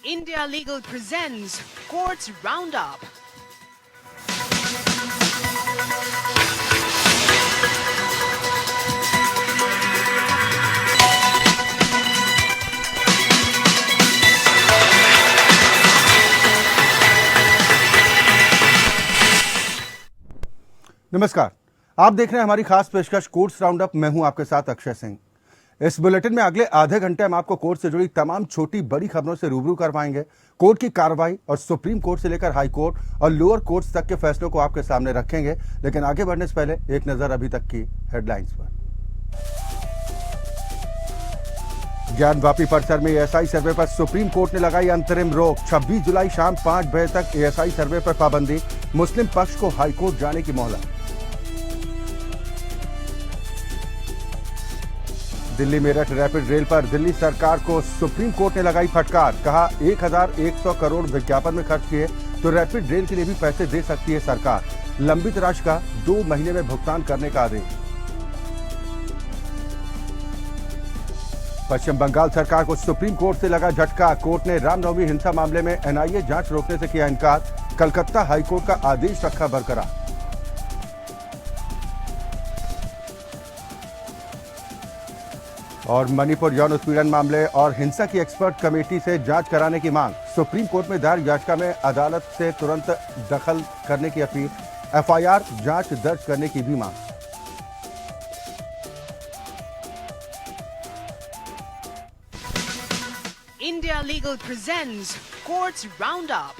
India Legal presents Courts Roundup. नमस्कार, आप देख रहे हैं हमारी खास पेशकश कोर्ट्स राउंडअप। मैं हूं आपके साथ अक्षय सिंह। इस बुलेटिन में अगले आधे घंटे हम आपको कोर्ट से जुड़ी तमाम छोटी बड़ी खबरों से रूबरू करवाएंगे। कोर्ट की कार्रवाई और सुप्रीम कोर्ट से लेकर हाई कोर्ट और लोअर कोर्ट्स तक के फैसलों को आपके सामने रखेंगे। लेकिन आगे बढ़ने से पहले एक नजर अभी तक की हेडलाइंस पर। ज्ञानवापी परिसर में एएसआई सर्वे पर सुप्रीम कोर्ट ने लगाई अंतरिम रोक। 26 जुलाई शाम 5 बजे तक एएसआई सर्वे पर पाबंदी। मुस्लिम पक्ष को हाईकोर्ट जाने की मोहलत। दिल्ली मेरठ रैपिड रेल पर दिल्ली सरकार को सुप्रीम कोर्ट ने लगाई फटकार। कहा 1100 करोड़ विज्ञापन में खर्च किए तो रैपिड रेल के लिए भी पैसे दे सकती है सरकार। लंबित राशि का 2 महीने में भुगतान करने का आदेश। पश्चिम बंगाल सरकार को सुप्रीम कोर्ट से लगा झटका। कोर्ट ने रामनवमी हिंसा मामले में एनआईए जांच रोकने से किया इनकार। कलकत्ता हाईकोर्ट का आदेश रखा बरकरार। और मणिपुर यौन उत्पीड़न मामले और हिंसा की एक्सपर्ट कमेटी से जांच कराने की मांग। सुप्रीम कोर्ट में दायर याचिका में अदालत से तुरंत दखल करने की अपील। एफआईआर जांच दर्ज करने की भी मांग। India Legal presents Courts Roundup.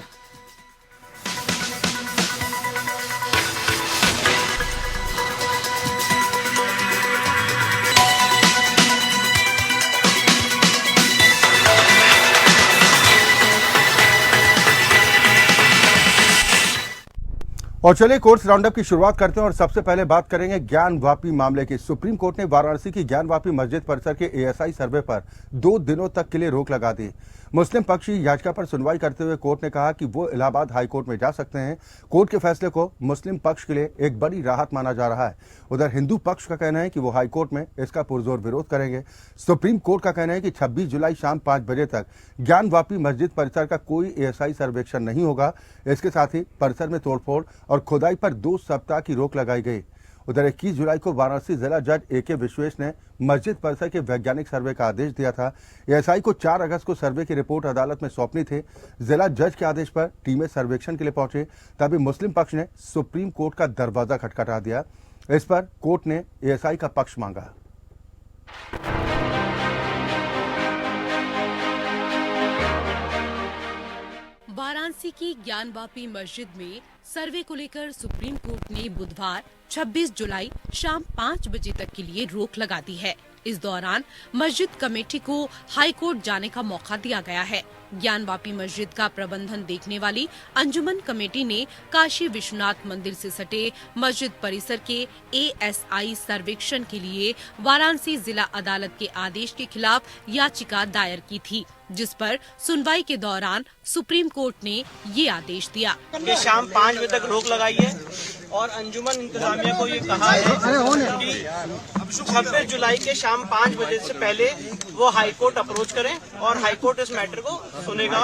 और चलिए कोर्ट्स राउंडअप की शुरुआत करते हैं और सबसे पहले बात करेंगे ज्ञानवापी मामले की। सुप्रीम कोर्ट ने वाराणसी की ज्ञानवापी मस्जिद परिसर के एएसआई सर्वे पर 2 दिनों तक के लिए रोक लगा दी। मुस्लिम पक्ष की याचिका पर सुनवाई करते हुए कोर्ट ने कहा कि वो इलाहाबाद हाईकोर्ट में जा सकते हैं। कोर्ट के फैसले को मुस्लिम पक्ष के लिए एक बड़ी राहत माना जा रहा है। उधर हिंदू पक्ष का कहना है कि वो हाईकोर्ट में इसका पुरजोर विरोध करेंगे। सुप्रीम कोर्ट का कहना है कि 26 जुलाई शाम 5 बजे तक ज्ञानवापी मस्जिद परिसर का कोई एएसआई सर्वेक्षण नहीं होगा। इसके साथ ही परिसर में तोड़फोड़ और खुदाई पर 2 सप्ताह की रोक लगाई गई। उधर 21 जुलाई को वाराणसी जिला जज एके विश्वेश ने मस्जिद परिसर के वैज्ञानिक सर्वे का आदेश दिया था। एएसआई को 4 अगस्त को सर्वे की रिपोर्ट अदालत में सौंपनी थी। जिला जज के आदेश पर टीमें सर्वेक्षण के लिए पहुंची, तभी मुस्लिम पक्ष ने सुप्रीम कोर्ट का दरवाजा खटखटा दिया। इस पर कोर्ट ने एएसआई का पक्ष मांगा। वाराणसी की ज्ञानवापी मस्जिद में सर्वे को लेकर सुप्रीम कोर्ट ने बुधवार 26 जुलाई शाम 5 बजे तक के लिए रोक लगा दी है। इस दौरान मस्जिद कमेटी को हाई कोर्ट जाने का मौका दिया गया है। ज्ञानवापी मस्जिद का प्रबंधन देखने वाली अंजुमन कमेटी ने काशी विश्वनाथ मंदिर से सटे मस्जिद परिसर के एएसआई सर्वेक्षण के लिए वाराणसी जिला अदालत के आदेश के खिलाफ याचिका दायर की थी, जिस पर सुनवाई के दौरान सुप्रीम कोर्ट ने ये आदेश दिया कि शाम 5 बजे तक रोक लगाई है और अंजुमन इंतजामिया को ये कहा है कि 26 जुलाई के शाम 5 बजे से पहले वो हाईकोर्ट अप्रोच करें और हाईकोर्ट इस मैटर को सुनेगा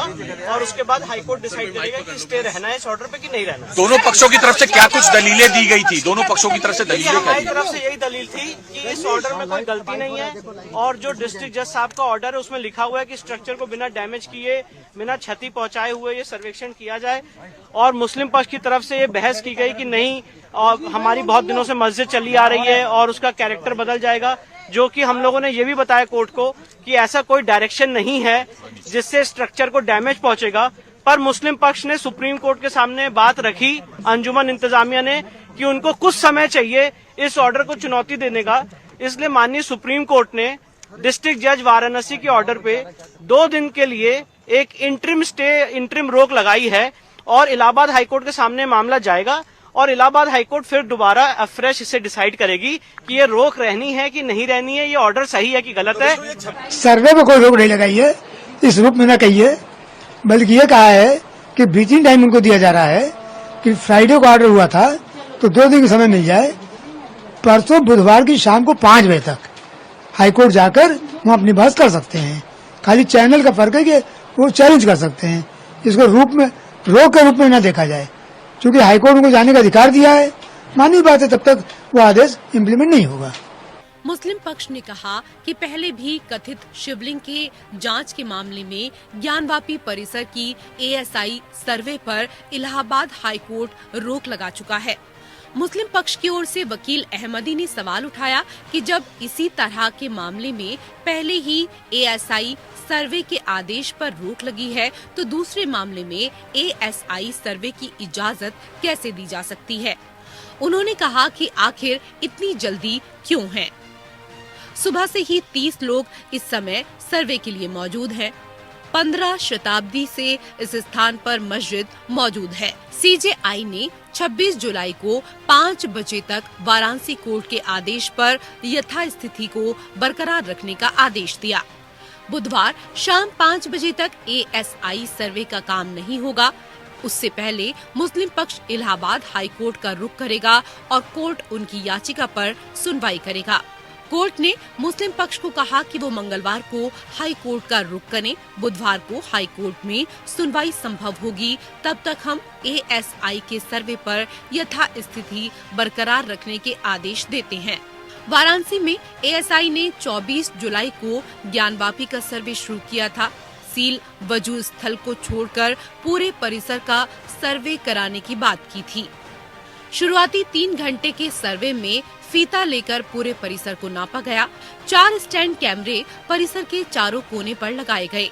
और उसके बाद हाईकोर्ट डिसाइड करेगा कि स्टे रहना है इस ऑर्डर पे कि नहीं रहना है। दोनों पक्षों की तरफ से क्या कुछ दलीलें दी गई थी? दोनों पक्षों की तरफ से दलीलें हमारी तरफ से यही दलील थी कि इस ऑर्डर में कोई गलती नहीं है और जो डिस्ट्रिक्ट जज साहब का ऑर्डर है उसमें लिखा हुआ है कि स्ट्रक्चर को बिना डैमेज किए, बिना क्षति पहुंचाए हुए ये सर्वेक्षण किया जाए। और मुस्लिम पक्ष की तरफ से ये बहस की गई कि नहीं, हमारी बहुत दिनों से मस्जिद चली आ रही है और उसका कैरेक्टर बदल जाएगा, जो कि हम लोगों ने ये भी बताया कोर्ट को कि ऐसा कोई डायरेक्शन नहीं है जिससे स्ट्रक्चर को डैमेज पहुंचेगा। पर मुस्लिम पक्ष ने सुप्रीम कोर्ट के सामने बात रखी अंजुमन इंतजामिया ने कि उनको कुछ समय चाहिए इस ऑर्डर को चुनौती देने का। इसलिए माननीय सुप्रीम कोर्ट ने डिस्ट्रिक्ट जज वाराणसी के ऑर्डर पे 2 दिन के लिए एक इंटरिम रोक लगाई है और इलाहाबाद हाईकोर्ट के सामने मामला जाएगा और इलाहाबाद हाईकोर्ट फिर दोबारा फ्रेश इसे डिसाइड करेगी कि ये रोक रहनी है कि नहीं रहनी है, ये ऑर्डर सही है कि गलत है। सर्वे में कोई रोक नहीं लगाई है, इस रूप में न कहिए, बल्कि ये कहा है कि बीचिंग टाइम उनको दिया जा रहा है कि फ्राइडे को ऑर्डर हुआ था तो 2 दिन का समय मिल जाए। परसों बुधवार की शाम को 5 बजे तक हाईकोर्ट जाकर वहाँ अपनी बहस कर सकते हैं। खाली चैनल का फर्क है कि वो चैलेंज कर सकते हैं। इसको रोक के रूप में न देखा जाए, क्योंकि हाईकोर्ट उनको जाने का अधिकार दिया है। मानी बात है, तब तक वो आदेश इम्प्लीमेंट नहीं होगा। मुस्लिम पक्ष ने कहा कि पहले भी कथित शिवलिंग के जांच के मामले में ज्ञानवापी परिसर की एएसआई सर्वे पर इलाहाबाद हाईकोर्ट रोक लगा चुका है। मुस्लिम पक्ष की ओर से वकील अहमदी ने सवाल उठाया कि जब इसी तरह के मामले में पहले ही एएसआई सर्वे के आदेश पर रोक लगी है, तो दूसरे मामले में एएसआई सर्वे की इजाजत कैसे दी जा सकती है। उन्होंने कहा कि आखिर इतनी जल्दी क्यों है। सुबह से ही 30 लोग इस समय सर्वे के लिए मौजूद हैं। 15 शताब्दी से इस स्थान पर मस्जिद मौजूद है। सीजेआई ने 26 जुलाई को 5 बजे तक वाराणसी कोर्ट के आदेश पर यथास्थिति को बरकरार रखने का आदेश दिया। बुधवार शाम 5 बजे तक एएसआई सर्वे का काम नहीं होगा। उससे पहले मुस्लिम पक्ष इलाहाबाद हाई कोर्ट का रुख करेगा और कोर्ट उनकी याचिका पर सुनवाई करेगा। कोर्ट ने मुस्लिम पक्ष को कहा कि वो मंगलवार को हाई कोर्ट का रुख करें। बुधवार को हाई कोर्ट में सुनवाई संभव होगी, तब तक हम एएसआई के सर्वे पर यथास्थिति बरकरार रखने के आदेश देते हैं। वाराणसी में एएसआई ने 24 जुलाई को ज्ञानवापी का सर्वे शुरू किया था। सील वजूद स्थल को छोड़कर पूरे परिसर का सर्वे कराने की बात की थी। शुरुआती 3 घंटे के सर्वे में फीता लेकर पूरे परिसर को नापा गया। 4 स्टैंड कैमरे परिसर के चारों कोने पर लगाए गए।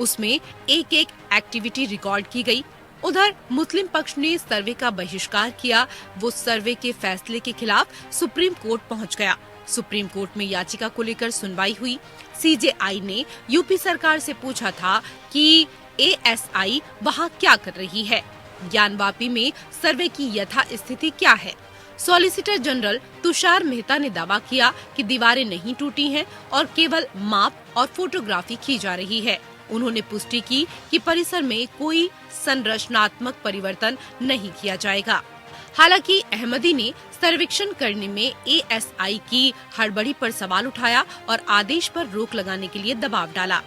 उसमें एक एक्टिविटी रिकॉर्ड की गई। उधर मुस्लिम पक्ष ने सर्वे का बहिष्कार किया। वो सर्वे के फैसले के खिलाफ सुप्रीम कोर्ट पहुंच गया। सुप्रीम कोर्ट में याचिका को लेकर सुनवाई हुई। सीजेआई ने यूपी सरकार से पूछा था कि एएसआई वहां क्या कर रही है, ज्ञानवापी में सर्वे की यथास्थिति क्या है। सॉलिसिटर जनरल तुषार मेहता ने दावा किया कि दीवारें नहीं टूटी हैं और केवल माप और फोटोग्राफी की जा रही है। उन्होंने पुष्टि की कि परिसर में कोई संरचनात्मक परिवर्तन नहीं किया जाएगा। हालांकि अहमदी ने सर्वेक्षण करने में एएसआई की हड़बड़ी पर सवाल उठाया और आदेश पर रोक लगाने के लिए दबाव डाला।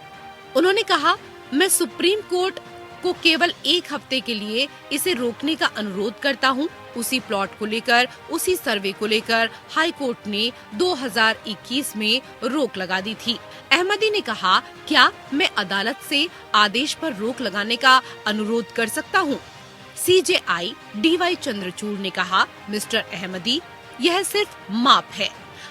उन्होंने कहा, मैं सुप्रीम कोर्ट को केवल 1 हफ्ते के लिए इसे रोकने का अनुरोध करता हूं। उसी प्लॉट को लेकर, उसी सर्वे को लेकर हाई कोर्ट ने 2021 में रोक लगा दी थी। अहमदी ने कहा, क्या मैं अदालत से आदेश पर रोक लगाने का अनुरोध कर सकता हूं? सीजेआई डीवाई चंद्रचूड़ ने कहा, मिस्टर अहमदी, यह सिर्फ माप है।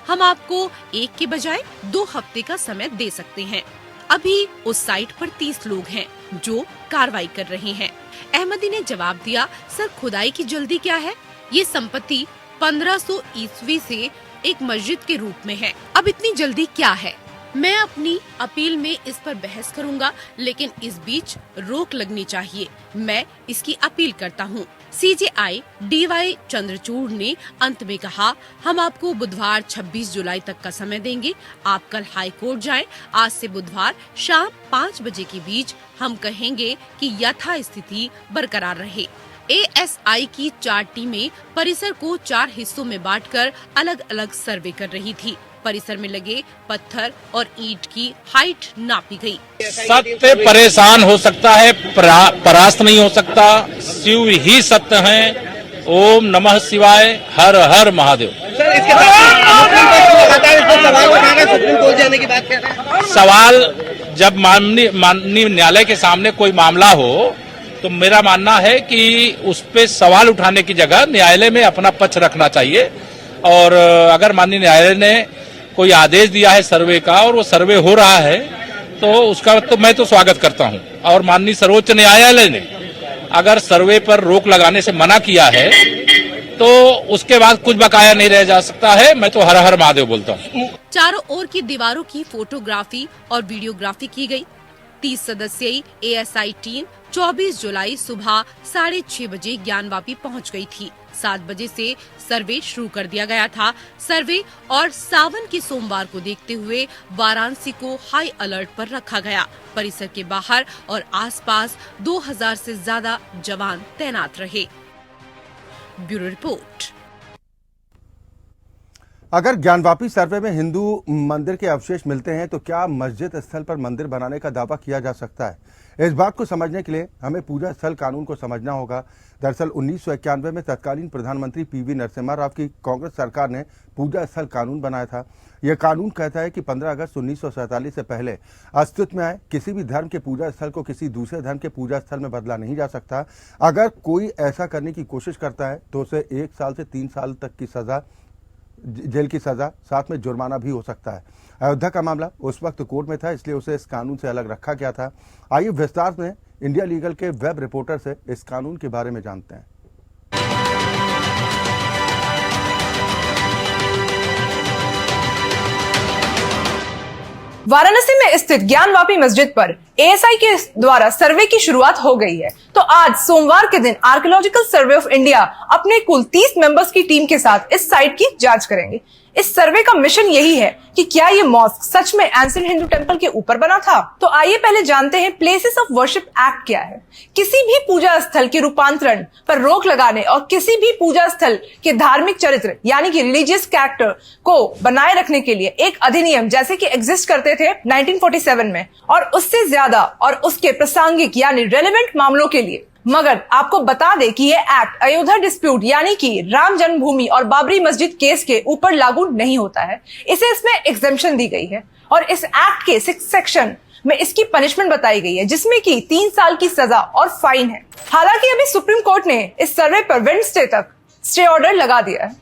हम आपको 1 के बजाय 2 हफ्ते का समय दे सकते हैं। अभी उस साइट पर 30 लोग हैं जो कार्रवाई कर रहे हैं। अहमदी ने जवाब दिया, सर खुदाई की जल्दी क्या है? ये संपत्ति 1500 ईस्वी से एक मस्जिद के रूप में है। अब इतनी जल्दी क्या है? मैं अपनी अपील में इस पर बहस करूंगा, लेकिन इस बीच रोक लगनी चाहिए। मैं इसकी अपील करता हूं। सीजेआई डीवाई चंद्रचूड़ ने अंत में कहा, हम आपको बुधवार 26 जुलाई तक का समय देंगे। आप कल हाई कोर्ट जाएं। आज से बुधवार शाम 5 बजे के बीच हम कहेंगे कि यथास्थिति बरकरार रहे। एएसआई की 4 टीमें परिसर को 4 हिस्सों में बांटकर अलग अलग सर्वे कर रही थी। परिसर में लगे पत्थर और ईंट की हाइट नापी गई। सत्य परेशान हो सकता है, परास्त नहीं हो सकता। शिव ही सत्य हैं। ओम नमः शिवाय, हर हर महादेव। सर, इसके सुप्रीम कोर्ट जाने की बात कर रहे हैं। सवाल जब माननीय न्यायालय के सामने कोई मामला हो, तो मेरा मानना है कि उस पे सवाल उठाने की जगह न्यायालय में अपना पक्ष रखना चाहिए। और अगर माननीय न्यायालय ने कोई आदेश दिया है सर्वे का और वो सर्वे हो रहा है, तो उसका तो मैं तो स्वागत करता हूं। और माननीय सर्वोच्च न्यायालय ने अगर सर्वे पर रोक लगाने से मना किया है, तो उसके बाद कुछ बकाया नहीं रह जा सकता है। मैं तो हर हर महादेव बोलता हूं। चारों ओर की दीवारों की फोटोग्राफी और वीडियोग्राफी की गई। 30 सदस्यीय एएसआई टीम 24 जुलाई सुबह 6:30 बजे ज्ञानवापी पहुंच गई थी। 7 बजे से सर्वे शुरू कर दिया गया था। सर्वे और सावन के सोमवार को देखते हुए वाराणसी को हाई अलर्ट पर रखा गया। परिसर के बाहर और आसपास 2000 से ज्यादा जवान तैनात रहे। Bureau report. अगर ज्ञानवापी सर्वे में हिंदू मंदिर के अवशेष मिलते हैं तो क्या मस्जिद स्थल पर मंदिर बनाने का दावा किया जा सकता है? इस बात को समझने के लिए हमें पूजा स्थल कानून को समझना होगा। दरअसल 1991 में तत्कालीन प्रधानमंत्री पीवी नरसिम्हा राव की कांग्रेस सरकार ने पूजा स्थल कानून बनाया था। यह कानून कहता है कि 15 अगस्त 1947 से पहले अस्तित्व में आए किसी भी धर्म के पूजा स्थल को किसी दूसरे धर्म के पूजा स्थल में बदला नहीं जा सकता। अगर कोई ऐसा करने की कोशिश करता है तो उसे 1 साल से 3 साल तक की सजा, जेल की सजा, साथ में जुर्माना भी हो सकता है। अयोध्या का मामला उस वक्त कोर्ट में था, इसलिए उसे इस कानून से अलग रखा गया था। आइए विस्तार में इंडिया लीगल के वेब रिपोर्टर से इस कानून के बारे में जानते हैं। वाराणसी में स्थित ज्ञानवापी मस्जिद पर एएसआई के द्वारा सर्वे की शुरुआत हो गई है। तो आज सोमवार के दिन आर्कियोलॉजिकल सर्वे ऑफ इंडिया अपने कुल 30 मेंबर्स की टीम के साथ इस साइट की जांच करेंगे। इस सर्वे का मिशन यही है कि क्या ये मॉस्क सच में एंशिएंट हिंदू टेंपल के ऊपर बना था। तो आइए पहले जानते हैं प्लेसेस ऑफ वर्शिप एक्ट क्या है। किसी भी पूजा स्थल के रूपांतरण पर रोक लगाने और किसी भी पूजा स्थल के धार्मिक चरित्र यानी कि रिलीजियस कैरेक्टर को बनाए रखने के लिए एक अधिनियम जैसे कि एग्जिस्ट करते थे 1947 में और उससे ज्यादा और उसके प्रासंगिक यानी रेलेवेंट मामलों के लिए। मगर आपको बता दें कि ये एक्ट अयोध्या डिस्प्यूट यानी कि राम जन्मभूमि और बाबरी मस्जिद केस के ऊपर लागू नहीं होता है। इसे इसमें एग्जेम्पशन दी गई है और इस एक्ट के 6 सेक्शन में इसकी पनिशमेंट बताई गई है, जिसमें कि 3 साल की सजा और फाइन है। हालांकि अभी सुप्रीम कोर्ट ने इस सर्वे पर वेडनेसडे तक स्टे ऑर्डर लगा दिया है।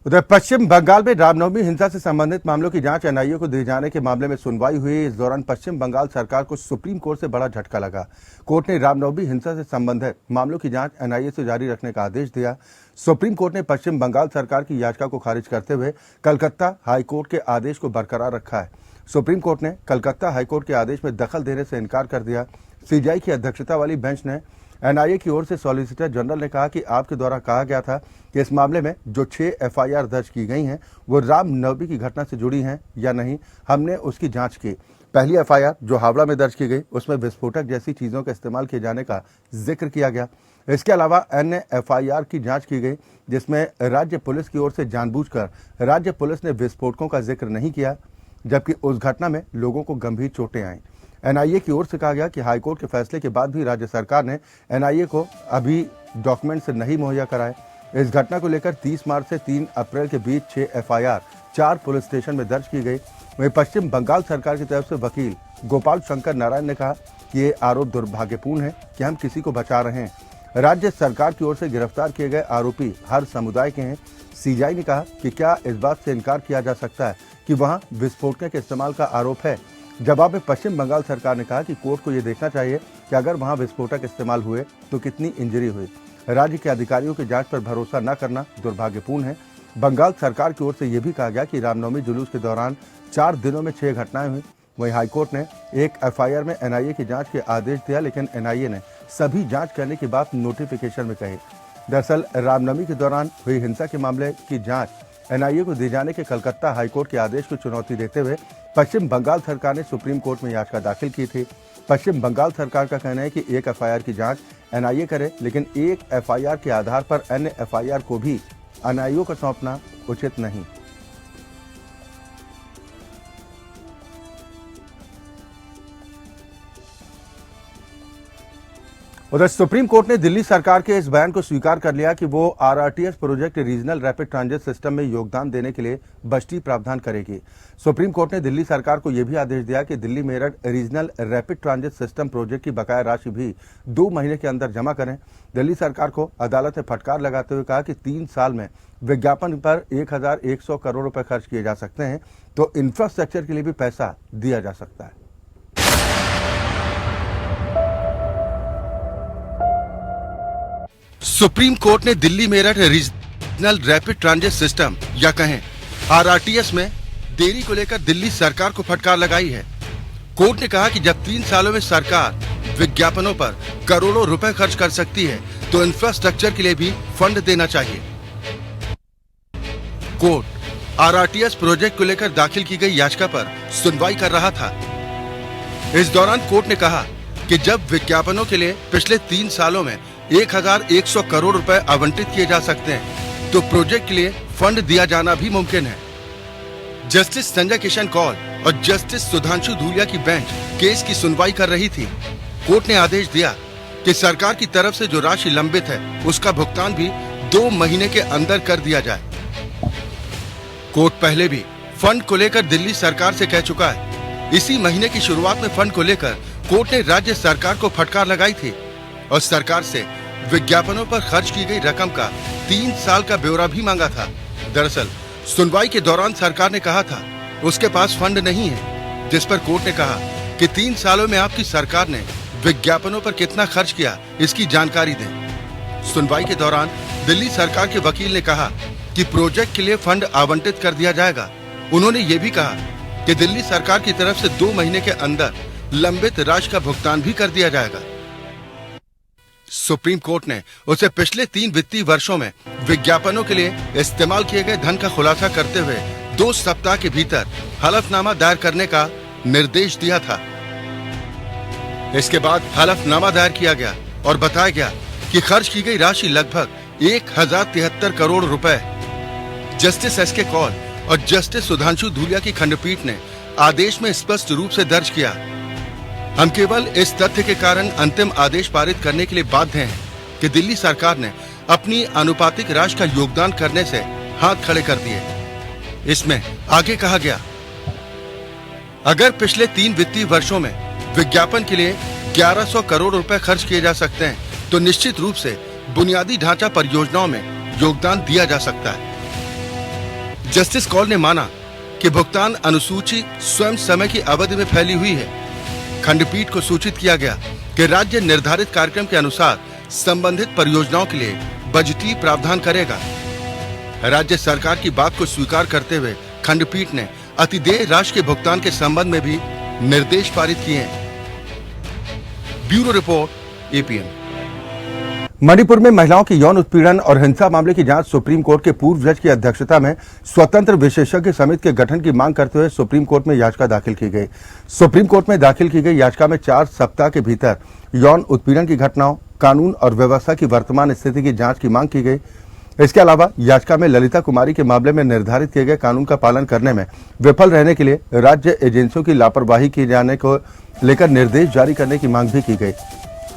उधर पश्चिम बंगाल में रामनवमी हिंसा से संबंधित मामलों की जांच एनआईए को दिए जाने के मामले में सुनवाई हुई। इस दौरान पश्चिम बंगाल सरकार को सुप्रीम कोर्ट से बड़ा झटका लगा। कोर्ट ने रामनवमी हिंसा से संबंधित मामलों की जांच एनआईए से जारी रखने का आदेश दिया। सुप्रीम कोर्ट ने पश्चिम बंगाल सरकार की याचिका को खारिज करते हुए कलकत्ता हाईकोर्ट के आदेश को बरकरार रखा है। सुप्रीम कोर्ट ने कलकत्ता हाईकोर्ट के आदेश में दखल देने से इनकार कर दिया। सीबीआई की अध्यक्षता वाली बेंच ने एनआईए की ओर से सॉलिसिटर जनरल ने कहा कि आपके द्वारा कहा गया था कि इस मामले में जो 6 एफआईआर दर्ज की गई हैं वो रामनवमी की घटना से जुड़ी हैं या नहीं, हमने उसकी जांच की। पहली एफआईआर जो हावड़ा में दर्ज की गई उसमें विस्फोटक जैसी चीजों का इस्तेमाल किए जाने का जिक्र किया गया। इसके अलावा अन्य एफआईआर की जांच की गई जिसमें राज्य पुलिस की ओर से जानबूझकर राज्य पुलिस ने विस्फोटकों का जिक्र नहीं किया, जबकि उस घटना में लोगों को गंभीर चोटें आईं। एनआईए की ओर से कहा गया कि हाईकोर्ट के फैसले के बाद भी राज्य सरकार ने एनआईए को अभी डॉक्यूमेंट्स नहीं मुहैया कराए। इस घटना को लेकर 30 मार्च से 3 अप्रैल के बीच 6 एफआईआर 4 पुलिस स्टेशन में दर्ज की गई। वहीं पश्चिम बंगाल सरकार की तरफ से वकील गोपाल शंकर नारायण ने कहा कि ये आरोप दुर्भाग्यपूर्ण है कि हम किसी को बचा रहे हैं। राज्य सरकार की ओर से गिरफ्तार किए गए आरोपी हर समुदाय के हैं। सीबीआई ने कहा कि क्या इस बात से इनकार किया जा सकता है कि वहां विस्फोटकों के इस्तेमाल का आरोप है। जवाब में पश्चिम बंगाल सरकार ने कहा कि कोर्ट को यह देखना चाहिए कि अगर वहां विस्फोटक इस्तेमाल हुए तो कितनी इंजरी हुई। राज्य के अधिकारियों की जांच पर भरोसा न करना दुर्भाग्यपूर्ण है। बंगाल सरकार की ओर से यह भी कहा गया कि रामनवमी जुलूस के दौरान 4 दिनों में 6 घटनाएं हुई। वहीं हाईकोर्ट ने एक एफआईआर में एनआईए की जांच के आदेश दिया, लेकिन एनआईए ने सभी जांच करने की बात नोटिफिकेशन में कही। दरअसल रामनवमी के दौरान हुई हिंसा के मामले की जांच एनआईए को दिए जाने के कलकत्ता हाईकोर्ट के आदेश को चुनौती देते हुए पश्चिम बंगाल सरकार ने सुप्रीम कोर्ट में याचिका दाखिल की थी। पश्चिम बंगाल सरकार का कहना है कि एक एफआईआर की जांच एनआईए करे, लेकिन एक एफआईआर के आधार पर अन्य एफआईआर को भी एनआईए को सौंपना उचित नहीं। उधर सुप्रीम कोर्ट ने दिल्ली सरकार के इस बयान को स्वीकार कर लिया कि वो RRTS project regional rapid transit system में योगदान देने के लिए बजटीय प्रावधान करेगी। सुप्रीम कोर्ट ने दिल्ली सरकार को यह भी आदेश दिया कि Delhi Meerut regional rapid transit system project की बकाया राशि भी 2 महीने के अंदर जमा करें। दिल्ली सरकार को अदालत ने फटकार लगाते हुए कहा कि 3 साल में विज्ञापन पर 1100 करोड़ रुपए खर्च किए जा सकते हैं तो इंफ्रास्ट्रक्चर के लिए भी पैसा दिया जा सकता है। सुप्रीम कोर्ट ने Delhi Meerut regional rapid transit system या कहें आरआरटीएस में देरी को लेकर दिल्ली सरकार को फटकार लगाई है। कोर्ट ने कहा कि जब 3 सालों में सरकार विज्ञापनों पर करोड़ों रुपए खर्च कर सकती है तो इंफ्रास्ट्रक्चर के लिए भी फंड देना चाहिए। कोर्ट आरआरटीएस प्रोजेक्ट को लेकर दाखिल की गई याचिका पर सुनवाई कर रहा था। इस दौरान कोर्ट ने कहा कि जब विज्ञापनों के लिए पिछले 3 सालों में 1100 करोड़ रुपए आवंटित किए जा सकते हैं, तो प्रोजेक्ट के लिए फंड दिया जाना भी मुमकिन है। जस्टिस संजय किशन कौल और जस्टिस सुधांशु धूलिया की बेंच केस की सुनवाई कर रही थी। कोर्ट ने आदेश दिया कि सरकार की तरफ से जो राशि लंबित है, उसका भुगतान भी 2 महीने के अंदर कर दिया जाए। कोर्ट पहले भी फंड को लेकर दिल्ली सरकार से कह चुका है। इसी महीने की शुरुआत में फंड को लेकर कोर्ट ने राज्य सरकार को फटकार लगाई थी और सरकार से विज्ञापनों पर खर्च की गई रकम का 3 साल का ब्यौरा भी मांगा था। दरअसल सुनवाई के दौरान सरकार ने कहा था उसके पास फंड नहीं है, जिस पर कोर्ट ने कहा कि 3 सालों में आपकी सरकार ने विज्ञापनों पर कितना खर्च किया, इसकी जानकारी दें। सुनवाई के दौरान दिल्ली सरकार के वकील ने कहा कि प्रोजेक्ट के लिए फंड आवंटित कर दिया जाएगा। उन्होंने ये भी कहा कि दिल्ली सरकार की तरफ से 2 महीने के अंदर लंबित राशि का भुगतान भी कर दिया जाएगा। सुप्रीम कोर्ट ने उसे पिछले 3 वित्तीय वर्षों में विज्ञापनों के लिए इस्तेमाल किए गए धन का खुलासा करते हुए 2 सप्ताह के भीतर हलफनामा दायर करने का निर्देश दिया था। इसके बाद हलफनामा दायर किया गया और बताया गया कि खर्च की गई राशि लगभग 1073 करोड़ रुपए। जस्टिस एस के कौल और जस्टिस सुधांशु धूलिया की खंडपीठ ने आदेश में स्पष्ट रूप से दर्ज किया, हम केवल इस तथ्य के कारण अंतिम आदेश पारित करने के लिए बाध्य हैं कि दिल्ली सरकार ने अपनी अनुपातिक राशि का योगदान करने से हाथ खड़े कर दिए। इसमें आगे कहा गया, अगर पिछले 3 वित्तीय वर्षों में विज्ञापन के लिए 1100 करोड़ रुपए खर्च किए जा सकते हैं, तो निश्चित रूप से बुनियादी ढांचा परियोजनाओं में योगदान दिया जा सकता है। जस्टिस कौल ने माना कि भुगतान अनुसूची स्वयं समय की अवधि में फैली हुई है। खंडपीठ को सूचित किया गया कि राज्य निर्धारित कार्यक्रम के अनुसार संबंधित परियोजनाओं के लिए बजटीय प्रावधान करेगा। राज्य सरकार की बात को स्वीकार करते हुए खंडपीठ ने अतिदेय राशि के भुगतान के संबंध में भी निर्देश पारित किए हैं। Bureau report, APN. मणिपुर में महिलाओं की यौन उत्पीड़न और हिंसा मामले की जांच सुप्रीम कोर्ट के पूर्व जज की अध्यक्षता में स्वतंत्र विशेषज्ञ समिति के गठन की मांग करते हुए सुप्रीम कोर्ट में याचिका दाखिल की गई। सुप्रीम कोर्ट में दाखिल की गई याचिका में 4 सप्ताह के भीतर यौन उत्पीड़न की घटनाओं, कानून और व्यवस्था की वर्तमान स्थिति की जांच की मांग की गई। इसके अलावा याचिका में ललिता कुमारी के मामले में निर्धारित किए गए कानून का पालन करने में विफल रहने के लिए राज्य एजेंसियों की लापरवाही किए जाने को लेकर निर्देश जारी करने की मांग भी की गई।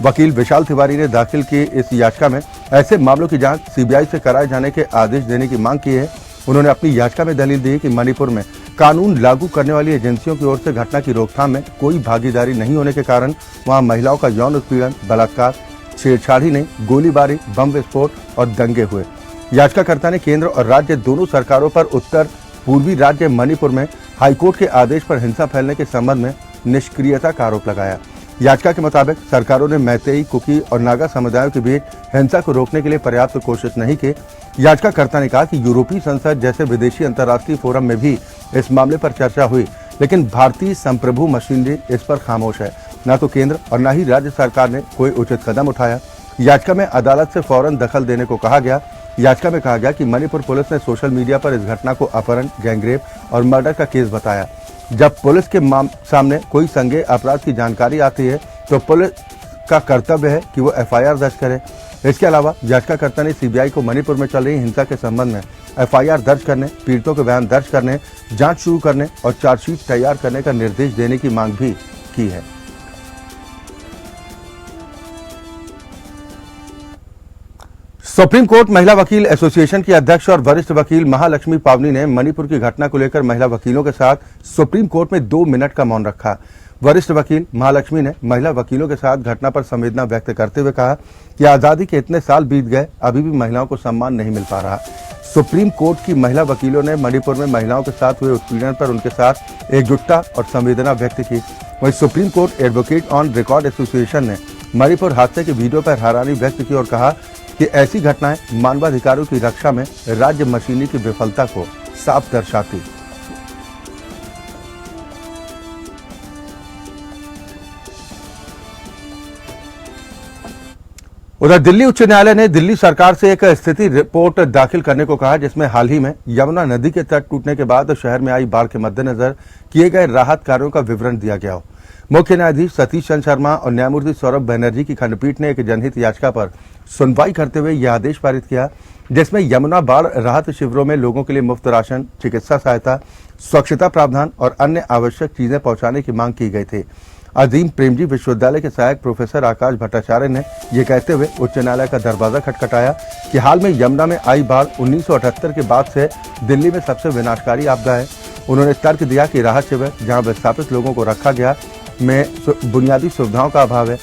वकील विशाल तिवारी ने दाखिल की इस याचिका में ऐसे मामलों की जांच सीबीआई से कराए जाने के आदेश देने की मांग की है। उन्होंने अपनी याचिका में दलील दी कि मणिपुर में कानून लागू करने वाली एजेंसियों की ओर से घटना की रोकथाम में कोई भागीदारी नहीं होने के कारण वहां महिलाओं का यौन उत्पीड़न, बलात्कार, छेड़छाड़ी नहीं, गोलीबारी, बम विस्फोट और दंगे हुए। याचिकाकर्ता ने केंद्र और राज्य दोनों सरकारों पर उत्तर पूर्वी राज्य मणिपुर में हाईकोर्ट के आदेश पर हिंसा फैलने के संबंध में निष्क्रियता का आरोप लगाया। याचिका के मुताबिक सरकारों ने मैतेई, कुकी और नागा समुदायों के बीच हिंसा को रोकने के लिए पर्याप्त कोशिश नहीं की। याचिकाकर्ता ने कहा कि यूरोपीय संसद जैसे विदेशी अंतर्राष्ट्रीय फोरम में भी इस मामले पर चर्चा हुई, लेकिन भारतीय संप्रभु मशीनरी इस पर खामोश है। न तो केंद्र और न ही राज्य सरकार ने कोई उचित कदम उठाया। याचिका में अदालत से फौरन दखल देने को कहा गया। याचिका में कहा गया कि मणिपुर पुलिस ने सोशल मीडिया पर इस घटना को अपहरण, गैंगरेप और मर्डर का केस बताया। जब पुलिस के सामने कोई संज्ञेय अपराध की जानकारी आती है तो पुलिस का कर्तव्य है कि वो एफआईआर दर्ज करे। इसके अलावा याचिकाकर्ता ने सीबीआई को मणिपुर में चल रही हिंसा के संबंध में एफआईआर दर्ज करने, पीड़ितों के बयान दर्ज करने, जांच शुरू करने और चार्जशीट तैयार करने का निर्देश देने की मांग भी की है। सुप्रीम कोर्ट महिला वकील एसोसिएशन की अध्यक्ष और वरिष्ठ वकील महालक्ष्मी पावनी ने मणिपुर की घटना को लेकर महिला वकीलों के साथ सुप्रीम कोर्ट में 2 मिनट का मौन रखा। वरिष्ठ वकील महालक्ष्मी ने महिला वकीलों के साथ घटना पर संवेदना व्यक्त करते हुए कहा कि आजादी के इतने साल बीत गए, अभी भी महिलाओं को सम्मान नहीं मिल पा रहा। सुप्रीम कोर्ट की महिला वकीलों ने मणिपुर में महिलाओं के साथ हुए उत्पीड़न पर उनके साथ एकजुटता और संवेदना व्यक्त की। वहीं supreme court advocate on record association ने मणिपुर हादसे के वीडियो पर हैरानी व्यक्त की और कहा कि ऐसी घटनाएं मानवाधिकारों की रक्षा में राज्य मशीनरी की विफलता को साफ दर्शाती। उधर दिल्ली उच्च न्यायालय ने दिल्ली सरकार से एक स्थिति रिपोर्ट दाखिल करने को कहा, जिसमें हाल ही में यमुना नदी के तट टूटने के बाद शहर में आई बाढ़ के मद्देनजर किए गए राहत कार्यों का विवरण दिया गया हो। मुख्य न्यायाधीश सतीश चंद्र शर्मा और न्यायमूर्ति सौरभ बनर्जी की खंडपीठ ने एक जनहित याचिका पर सुनवाई करते हुए यह आदेश पारित किया, जिसमें यमुना बाढ़ राहत शिविरों में लोगों के लिए मुफ्त राशन, चिकित्सा सहायता, स्वच्छता प्रावधान और अन्य आवश्यक चीजें पहुंचाने की मांग की गई थी। अजीम प्रेमजी विश्वविद्यालय के सहायक प्रोफेसर आकाश भट्टाचार्य ने यह कहते हुए उच्च न्यायालय का दरवाजा खटखटाया कि हाल में यमुना में आई बाढ़ 1978 के बाद से दिल्ली में सबसे विनाशकारी आपदा है। उन्होंने तर्क दिया कि राहत शिविर जहां विस्थापित लोगों को रखा गया में बुनियादी सुविधाओं का अभाव है।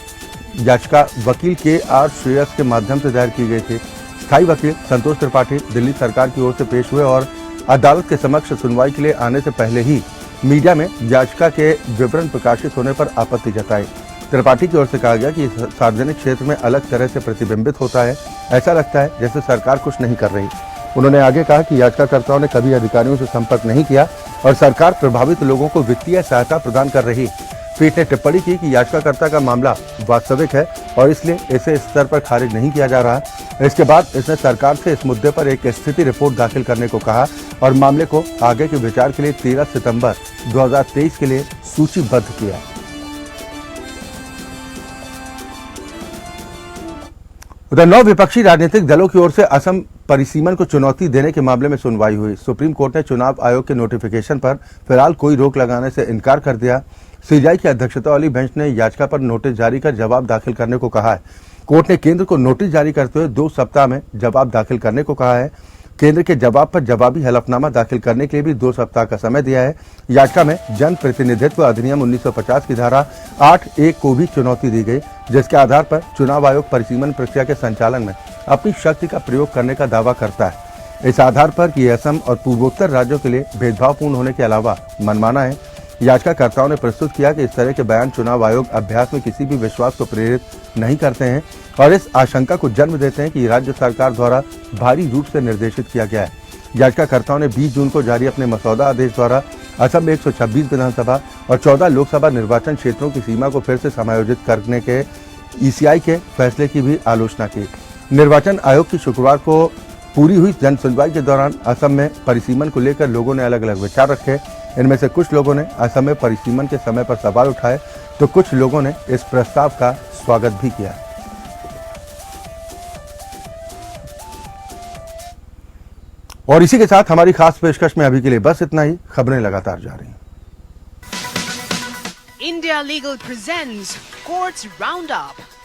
याचिका वकील KR श्रेयस के माध्यम से दायर की गई थी। स्थायी वकील संतोष त्रिपाठी दिल्ली सरकार की ओर से पेश हुए और अदालत के समक्ष सुनवाई के लिए आने से पहले ही मीडिया में याचिका के विवरण प्रकाशित होने पर आपत्ति जताई। त्रिपाठी की ओर से कहा गया कि सार्वजनिक क्षेत्र में अलग तरह से प्रतिबिंबित होता है, ऐसा लगता है जैसे सरकार कुछ नहीं कर रही। उन्होंने आगे कहा कि याचिकाकर्ताओं ने कभी अधिकारियों से संपर्क नहीं किया और सरकार प्रभावित लोगों को वित्तीय सहायता प्रदान कर रही। पीठ ने टिप्पणी की कि याचिकाकर्ता का मामला वास्तविक है और इसलिए इसे इस स्तर पर खारिज नहीं किया जा रहा। इसके बाद इसने सरकार से इस मुद्दे पर एक स्थिति रिपोर्ट दाखिल करने को कहा और मामले को आगे के विचार के लिए 13 सितंबर 2023 के लिए सूचीबद्ध किया। उधर 9 विपक्षी राजनीतिक दलों की ओर से असम परिसीमन को चुनौती देने के मामले में सुनवाई हुई। सुप्रीम कोर्ट ने चुनाव आयोग के नोटिफिकेशन पर फिलहाल कोई रोक लगाने से इनकार कर दिया। सीबीआई की अध्यक्षता वाली बेंच ने याचिका पर नोटिस जारी कर जवाब दाखिल करने को कहा है। कोर्ट ने केंद्र को नोटिस जारी करते हुए 2 सप्ताह में जवाब दाखिल करने को कहा है। केंद्र के जवाब पर जवाबी हलफनामा दाखिल करने के लिए भी 2 सप्ताह का समय दिया है। याचिका में जन प्रतिनिधित्व अधिनियम 1950 की धारा 8(1) को भी चुनौती दी गई, जिसके आधार पर चुनाव आयोग परिसीमन प्रक्रिया के संचालन में अपनी शक्ति का प्रयोग करने का दावा करता है। इस आधार पर कि असम और पूर्वोत्तर राज्यों के लिए भेदभावपूर्ण होने के अलावा मनमाना है। याचिकाकर्ताओं ने प्रस्तुत किया कि इस तरह के बयान चुनाव आयोग अभ्यास में किसी भी विश्वास को प्रेरित नहीं करते हैं और इस आशंका को जन्म देते हैं कि राज्य सरकार द्वारा भारी रूप से निर्देशित किया गया है। याचिकाकर्ताओं ने 20 जून को जारी अपने मसौदा आदेश द्वारा असम में 126 विधानसभा और 14 लोकसभा निर्वाचन क्षेत्रों की सीमा को फिर से समायोजित करने के ECI के फैसले की भी आलोचना की। निर्वाचन आयोग की शुक्रवार को पूरी हुई जन सुनवाई के दौरान असम में परिसीमन को लेकर लोगों ने अलग अलग विचार रखे। इनमें से कुछ लोगों ने असम में परिसीमन के समय पर सवाल उठाए तो कुछ लोगों ने इस प्रस्ताव का स्वागत भी किया। और इसी के साथ हमारी खास पेशकश में अभी के लिए बस इतना ही। खबरें लगातार जारी हैं। India Legal presents Courts Roundup.